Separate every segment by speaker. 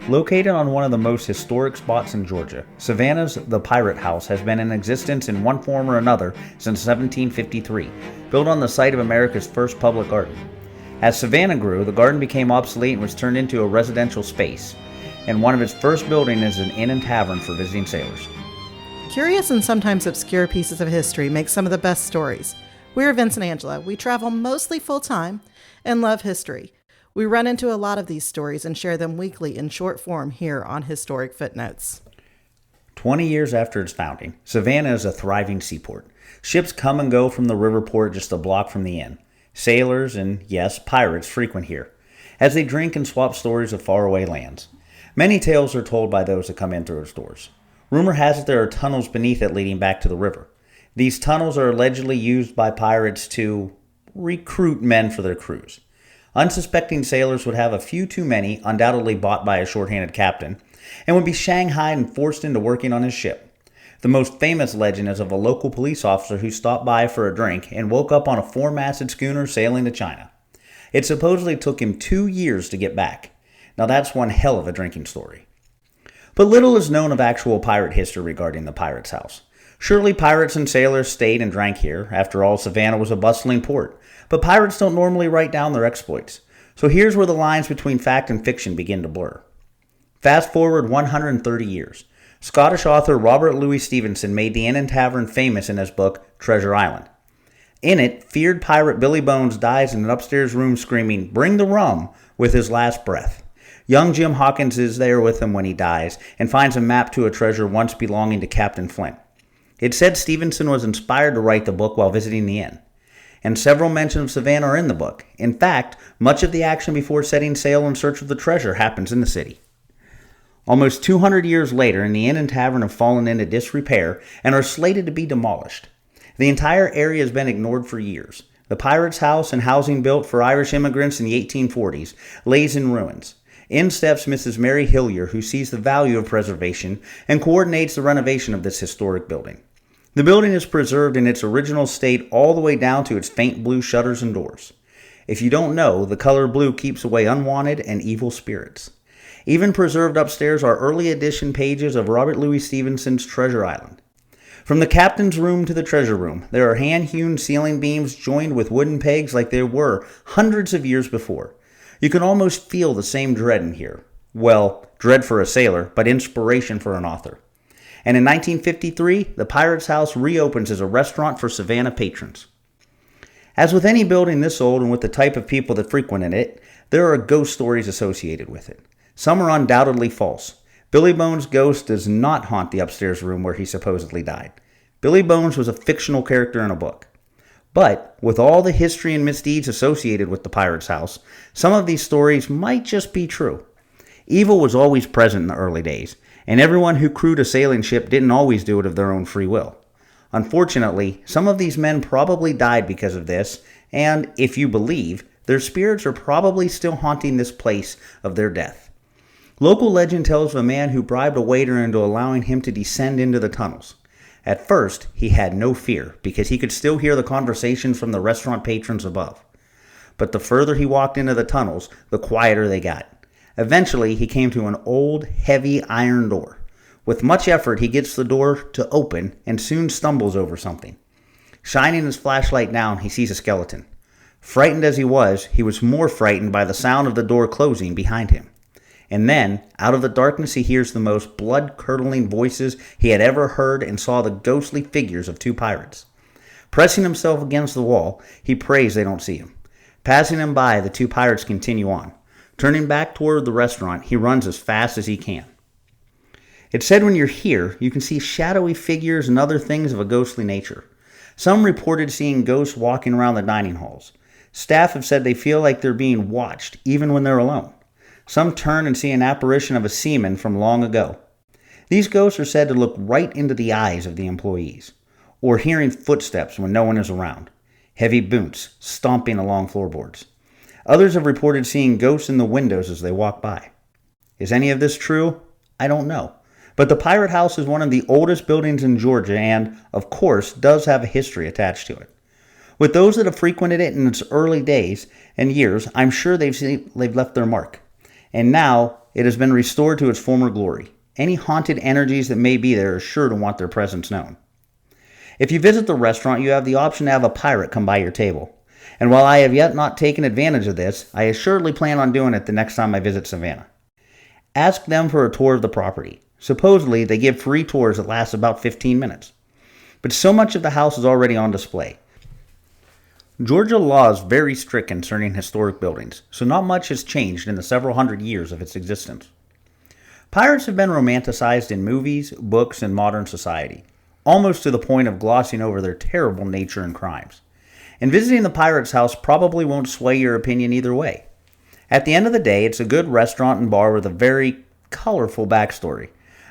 Speaker 1: Located on one of the most historic spots in Georgia, Savannah's The Pirate House has been in existence in one form or another since 1753, built on the site of America's first public garden. As Savannah grew, the garden became obsolete and was turned into a residential space, and one of its first buildings is an Inn and Tavern for visiting sailors.
Speaker 2: Curious and sometimes obscure pieces of history make some of the best stories. We're Vince and Angela. We travel mostly full-time and love history. We run into a lot of these stories and share them weekly in short form here on Historic Footnotes.
Speaker 1: 20 years after its founding, Savannah is a thriving seaport. Ships come and go from the river port just a block from the inn. Sailors and, yes, pirates frequent here, as they drink and swap stories of faraway lands. Many tales are told by those that come in through its doors. Rumor has it there are tunnels beneath it leading back to the river. These tunnels are allegedly used by pirates to recruit men for their crews. Unsuspecting sailors would have a few too many, undoubtedly bought by a short-handed captain, and would be shanghaied and forced into working on his ship. The most famous legend is of a local police officer who stopped by for a drink and woke up on a four-masted schooner sailing to China. It supposedly took him 2 years to get back. Now that's one hell of a drinking story. But little is known of actual pirate history regarding the Pirate's House. Surely pirates and sailors stayed and drank here. After all, Savannah was a bustling port. But pirates don't normally write down their exploits. So here's where the lines between fact and fiction begin to blur. Fast forward 130 years. Scottish author Robert Louis Stevenson made the Inn and Tavern famous in his book, Treasure Island. In it, feared pirate Billy Bones dies in an upstairs room screaming, "Bring the rum," with his last breath. Young Jim Hawkins is there with him when he dies and finds a map to a treasure once belonging to Captain Flint. It's said Stevenson was inspired to write the book while visiting the inn, and several mentions of Savannah are in the book. In fact, much of the action before setting sail in search of the treasure happens in the city. Almost 200 years later, the Inn and Tavern have fallen into disrepair and are slated to be demolished. The entire area has been ignored for years. The Pirate's House and housing built for Irish immigrants in the 1840s lays in ruins. In steps Mrs. Mary Hillier, who sees the value of preservation and coordinates the renovation of this historic building. The building is preserved in its original state all the way down to its faint blue shutters and doors. If you don't know, the color blue keeps away unwanted and evil spirits. Even preserved upstairs are early edition pages of Robert Louis Stevenson's Treasure Island. From the captain's room to the treasure room, there are hand-hewn ceiling beams joined with wooden pegs like there were hundreds of years before. You can almost feel the same dread in here. Well, dread for a sailor, but inspiration for an author. And in 1953, the Pirate's House reopens as a restaurant for Savannah patrons. As with any building this old and with the type of people that frequented it, there are ghost stories associated with it. Some are undoubtedly false. Billy Bones' ghost does not haunt the upstairs room where he supposedly died. Billy Bones was a fictional character in a book. But, with all the history and misdeeds associated with the Pirate's House, some of these stories might just be true. Evil was always present in the early days, and everyone who crewed a sailing ship didn't always do it of their own free will. Unfortunately, some of these men probably died because of this, and, if you believe, their spirits are probably still haunting this place of their death. Local legend tells of a man who bribed a waiter into allowing him to descend into the tunnels. At first, he had no fear, because he could still hear the conversations from the restaurant patrons above. But the further he walked into the tunnels, the quieter they got. Eventually, he came to an old, heavy iron door. With much effort, he gets the door to open and soon stumbles over something. Shining his flashlight down, he sees a skeleton. Frightened as he was more frightened by the sound of the door closing behind him. And then, out of the darkness, he hears the most blood-curdling voices he had ever heard and saw the ghostly figures of two pirates. Pressing himself against the wall, he prays they don't see him. Passing them by, the two pirates continue on. Turning back toward the restaurant, he runs as fast as he can. It's said when you're here, you can see shadowy figures and other things of a ghostly nature. Some reported seeing ghosts walking around the dining halls. Staff have said they feel like they're being watched, even when they're alone. Some turn and see an apparition of a seaman from long ago. These ghosts are said to look right into the eyes of the employees, or hearing footsteps when no one is around, heavy boots stomping along floorboards. Others have reported seeing ghosts in the windows as they walk by. Is any of this true? I don't know. But the Pirate House is one of the oldest buildings in Georgia and, of course, does have a history attached to it. With those that have frequented it in its early days and years, I'm sure they've left their mark. And now, it has been restored to its former glory. Any haunted energies that may be there are sure to want their presence known. If you visit the restaurant, you have the option to have a pirate come by your table. And while I have yet not taken advantage of this, I assuredly plan on doing it the next time I visit Savannah. Ask them for a tour of the property. Supposedly, they give free tours that last about 15 minutes. But so much of the house is already on display. Georgia law is very strict concerning historic buildings, so not much has changed in the several hundred years of its existence. Pirates have been romanticized in movies, books, and modern society, almost to the point of glossing over their terrible nature and crimes. And visiting the pirate's house probably won't sway your opinion either way. At the end of the day, it's a good restaurant and bar with a very colorful backstory.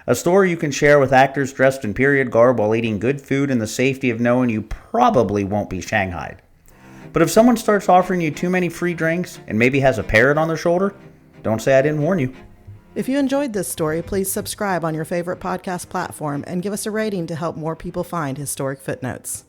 Speaker 1: A story you can share with actors dressed in period garb while eating good food in the safety of knowing you probably won't be shanghaied. But if someone starts offering you too many free drinks and maybe has a parrot on their shoulder, don't say I didn't warn you.
Speaker 2: If you enjoyed this story, please subscribe on your favorite podcast platform and give us a rating to help more people find historic footnotes.